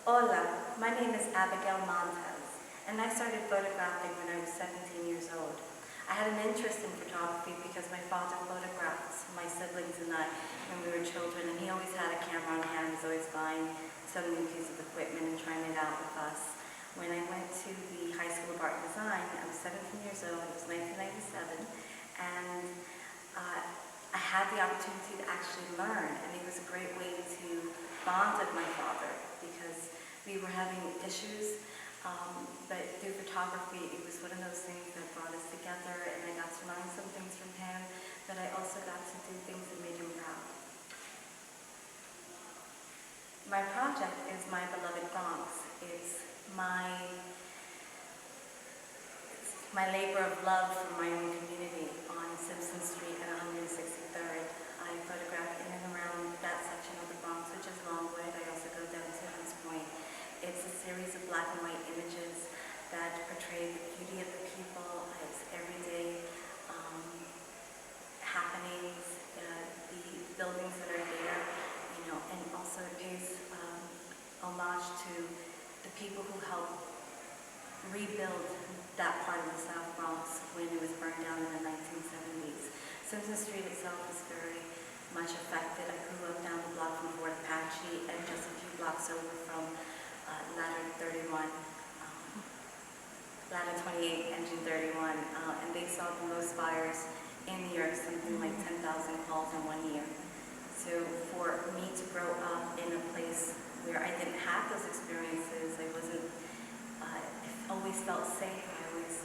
Hola, my name is Abigail Montes, and I started photographing when I was 17 years old. I had an interest in photography because my father photographed my siblings and I when we were children, and he always had a camera on hand, was always buying some new piece of equipment and trying it out with us. When I went to the High School of Art and Design, I was 17 years old, it was 1997, and I had the opportunity to actually learn, and it was a great way to bond with my father because we were having issues, but through photography, it was one of those things that brought us together, and I got to learn some things from him, but I also got to do things that made him proud. My project is my Beloved Bronx. It's my labor of love for my own community on Simpson Street and 163rd. I photograph in and around that section of the Bronx, which is Longwood. I also go down to Hunts Point. It's a series of black and white images that portray the beauty of the people. It's everyday happenings, the buildings that are there, and also pays homage to the people who helped rebuild that part of the South Bronx when it was burned down in the 1970s. Simpson Street itself is very much affected. I grew up down the block from Fort Apache and just a few blocks over from Ladder 31, Ladder 28, Engine 31, and they saw the most fires in New York, something like 10,000 calls in 1 year. So for me to grow up in a place where I didn't have those experiences, I always felt safe. I always,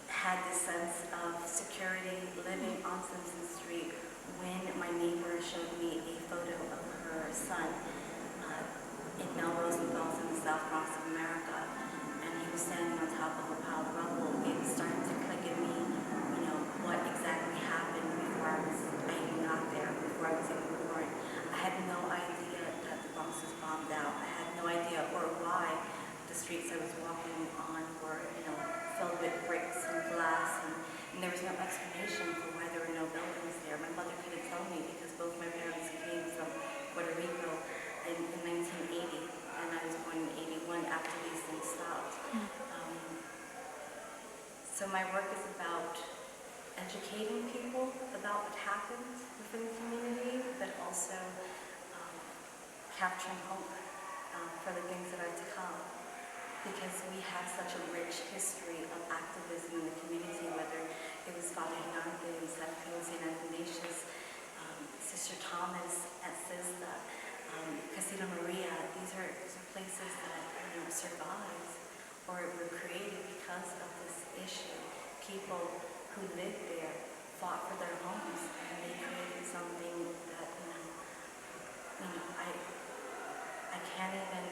had this sense of security living on Simpson Street when my neighbor showed me a photo of her son in Melrose and Falls in the South Bronx of America, and he was standing on top of a pile of rubble. It started to click in me, what exactly happened before I even got there, before I was even born. I had no idea that the Bronx was bombed out. I had no idea or why the streets I was walking on were, filled with bricks and glass, and there was no explanation for why there were no buildings there. My mother couldn't tell me because both my parents came from Puerto Rico in 1980, and I was born in 81 after these things stopped. So my work is about educating people about what happens within the community, but also capturing hope for the things that are to come. Because we have such a rich history of activism in the community, whether it was Father Gigante in St. Athanasius, Sister Thomas at SISDA, Casita Maria. These are places that survived or were created because of this issue. People who lived there fought for their homes, and they created something that I can't even